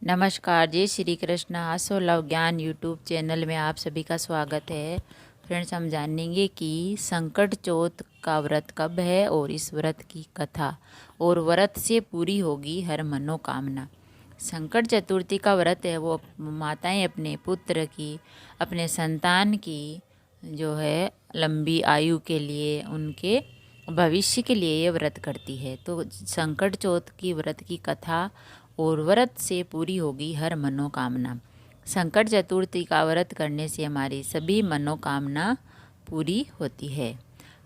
नमस्कार, जय श्री कृष्ण। आसो लव ज्ञान यूट्यूब चैनल में आप सभी का स्वागत है। फ्रेंड्स, हम जानेंगे कि संकट चौथ का व्रत कब है और इस व्रत की कथा और व्रत से पूरी होगी हर मनोकामना। संकट चतुर्थी का व्रत है वो माताएं अपने पुत्र की, अपने संतान की जो है लंबी आयु के लिए, उनके भविष्य के लिए ये व्रत करती है। तो संकट चौथ की व्रत की कथा और व्रत से पूरी होगी हर मनोकामना। संकट चतुर्थी का व्रत करने से हमारी सभी मनोकामना पूरी होती है।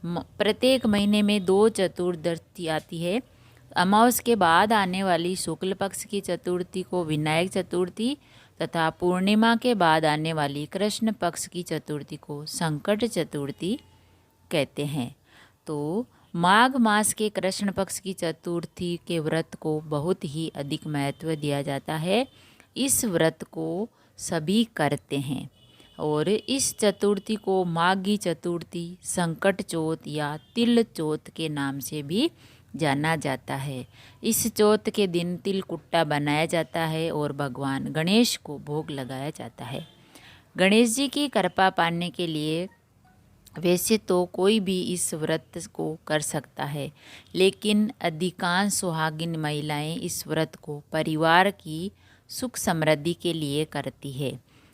प्रत्येक महीने में 2 चतुर्दशी आती है। अमावस के बाद आने वाली शुक्ल पक्ष की चतुर्थी को विनायक चतुर्थी तथा पूर्णिमा के बाद आने वाली कृष्ण पक्ष की चतुर्थी को संकट चतुर्थी कहते हैं। तो माघ मास के कृष्ण पक्ष की चतुर्थी के व्रत को बहुत ही अधिक महत्व दिया जाता है। इस व्रत को सभी करते हैं और इस चतुर्थी को माघी चतुर्थी, संकट चौथ या तिल चौथ के नाम से भी जाना जाता है। इस चौथ के दिन तिल कुट्टा बनाया जाता है और भगवान गणेश को भोग लगाया जाता है। गणेश जी की कृपा पाने के लिए वैसे तो कोई भी इस व्रत को कर सकता है, लेकिन अधिकांश सुहागिन महिलाएं इस व्रत को परिवार की सुख समृद्धि के लिए करती है।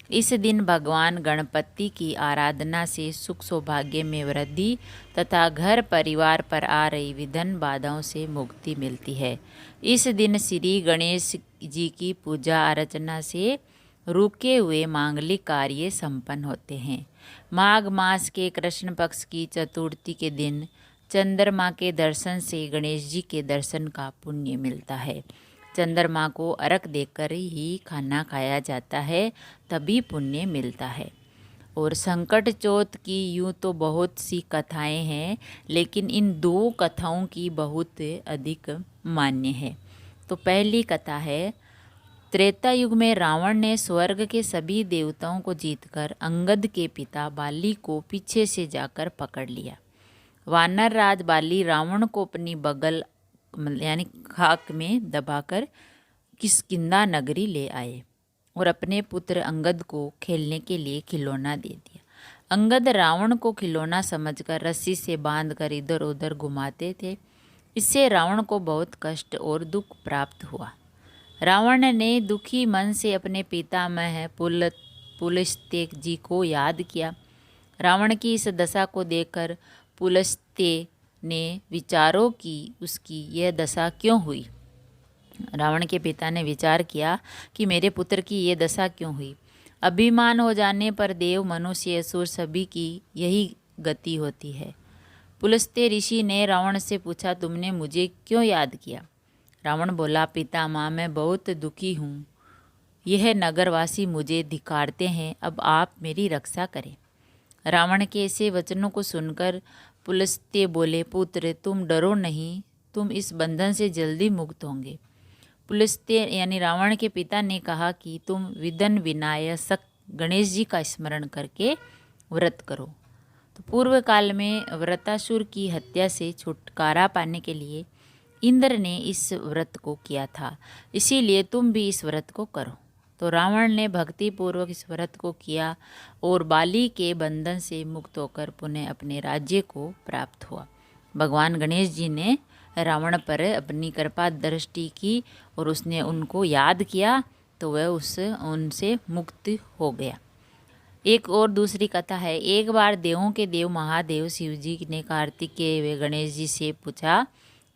इस दिन भगवान गणपति की आराधना से सुख सौभाग्य में वृद्धि तथा घर परिवार पर आ रही विघ्न बाधाओं से मुक्ति मिलती है। इस दिन श्री गणेश जी की पूजा अर्चना से रुके हुए मांगलिक कार्य संपन्न होते हैं। माघ मास के कृष्ण पक्ष की चतुर्थी के दिन चंद्रमा के दर्शन से गणेश जी के दर्शन का पुण्य मिलता है। चंद्रमा को अर्घ देकर ही खाना खाया जाता है, तभी पुण्य मिलता है। और संकट चौथ की यूँ तो बहुत सी कथाएं हैं, लेकिन इन 2 कथाओं की बहुत अधिक मान्य है। तो पहली कथा है, त्रेता युग में रावण ने स्वर्ग के सभी देवताओं को जीतकर अंगद के पिता बाली को पीछे से जाकर पकड़ लिया। वानर राज बाली रावण को अपनी बगल यानी खाक में दबाकर किष्किंधा नगरी ले आए और अपने पुत्र अंगद को खेलने के लिए खिलौना दे दिया। अंगद रावण को खिलौना समझकर रस्सी से बांधकर इधर उधर घुमाते थे। इससे रावण को बहुत कष्ट और दुख प्राप्त हुआ। रावण ने दुखी मन से अपने पितामह पुलस्त्य जी को याद किया। रावण की इस दशा को देखकर पुलस्त्य ने विचारों की उसकी यह दशा क्यों हुई। रावण के पिता ने विचार किया कि मेरे पुत्र की ये दशा क्यों हुई। अभिमान हो जाने पर देव, मनुष्य, असुर सभी की यही गति होती है। पुलस्त्य ऋषि ने रावण से पूछा, तुमने मुझे क्यों याद किया। रावण बोला, पितामह, मैं बहुत दुखी हूँ। यह नगरवासी मुझे धिक्कारते हैं, अब आप मेरी रक्षा करें। रावण के ऐसे वचनों को सुनकर पुलस्त्य बोले, पुत्र, तुम डरो नहीं, तुम इस बंधन से जल्दी मुक्त होंगे। पुलस्त्य यानी रावण के पिता ने कहा कि तुम विघ्न विनायक गणेश जी का स्मरण करके व्रत करो। तो पूर्व काल में वृतासुर की हत्या से छुटकारा पाने के लिए इंद्र ने इस व्रत को किया था, इसीलिए तुम भी इस व्रत को करो। तो रावण ने भक्ति पूर्वक इस व्रत को किया और बाली के बंधन से मुक्त होकर पुनः अपने राज्य को प्राप्त हुआ। भगवान गणेश जी ने रावण पर अपनी कृपा दृष्टि की और उसने उनको याद किया, तो वह उनसे मुक्त हो गया। एक और दूसरी कथा है। एक बार देवों के देव महादेव शिव जी ने कार्तिकेय व गणेश जी से पूछा,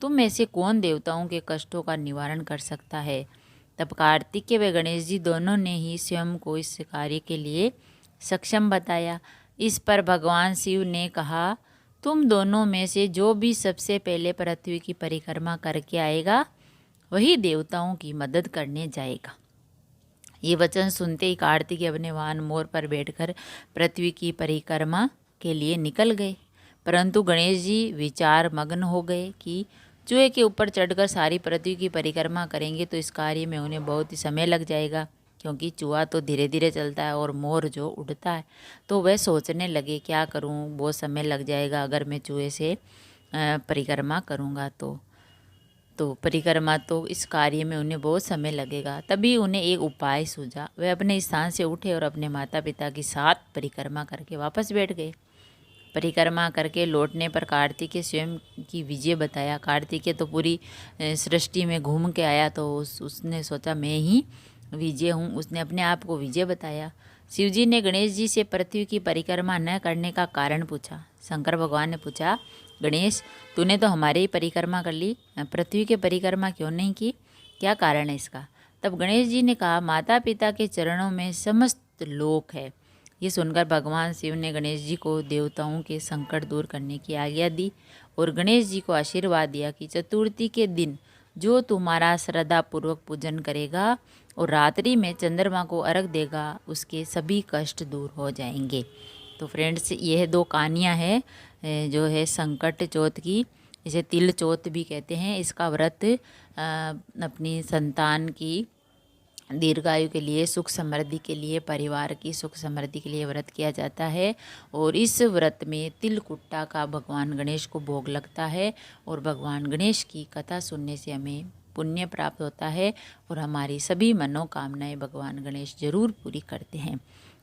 तुम में से कौन देवताओं के कष्टों का निवारण कर सकता है। तब कार्तिकेय व गणेश जी दोनों ने ही स्वयं को इस कार्य के लिए सक्षम बताया। इस पर भगवान शिव ने कहा, तुम दोनों में से जो भी सबसे पहले पृथ्वी की परिक्रमा करके आएगा, वही देवताओं की मदद करने जाएगा। ये वचन सुनते ही कार्तिकेय अपने वाहन मोर पर बैठकर पृथ्वी की परिक्रमा के लिए निकल गए, परंतु गणेश जी विचार मग्न हो गए कि चूहे के ऊपर चढ़कर सारी पृथ्वी की परिक्रमा करेंगे तो इस कार्य में उन्हें बहुत ही समय लग जाएगा, क्योंकि चूहा तो धीरे धीरे चलता है और मोर जो उड़ता है। तो वह सोचने लगे, क्या करूं, बहुत समय लग जाएगा अगर मैं चूहे से परिक्रमा करूंगा तो परिक्रमा तो इस कार्य में उन्हें बहुत समय लगेगा। तभी उन्हें एक उपाय सूझा। वे अपने स्थान से उठे और अपने माता पिता के साथ परिक्रमा करके वापस बैठ गए। परिक्रमा करके लौटने पर कार्तिकेय स्वयं की विजय बताया। कार्तिकेय तो पूरी सृष्टि में घूम के आया, तो उसने सोचा मैं ही विजय हूँ। उसने अपने आप को विजय बताया। शिवजी ने गणेश जी से पृथ्वी की परिक्रमा न करने का कारण पूछा। शंकर भगवान ने पूछा, गणेश तूने तो हमारी ही परिक्रमा कर ली, पृथ्वी की परिक्रमा क्यों नहीं की, क्या कारण है इसका? तब गणेश जी ने कहा, माता पिता के चरणों में समस्त लोक है। ये सुनकर भगवान शिव ने गणेश जी को देवताओं के संकट दूर करने की आज्ञा दी और गणेश जी को आशीर्वाद दिया कि चतुर्थी के दिन जो तुम्हारा श्रद्धापूर्वक पूजन करेगा और रात्रि में चंद्रमा को अर्घ देगा, उसके सभी कष्ट दूर हो जाएंगे। तो फ्रेंड्स, यह 2 कहानियाँ हैं जो है संकट चौथ की। इसे तिल चौथ भी कहते हैं। इसका व्रत अपनी संतान की दीर्घायु के लिए, सुख समृद्धि के लिए, परिवार की सुख समृद्धि के लिए व्रत किया जाता है। और इस व्रत में तिल कुट्टा का भगवान गणेश को भोग लगता है और भगवान गणेश की कथा सुनने से हमें पुण्य प्राप्त होता है और हमारी सभी मनोकामनाएं भगवान गणेश जरूर पूरी करते हैं।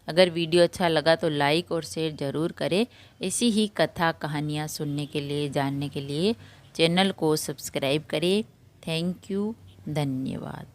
अगर वीडियो अच्छा लगा तो लाइक और शेयर ज़रूर करें। ऐसी ही कथा कहानियाँ सुनने के लिए, जानने के लिए चैनल को सब्सक्राइब करें। थैंक यू, धन्यवाद।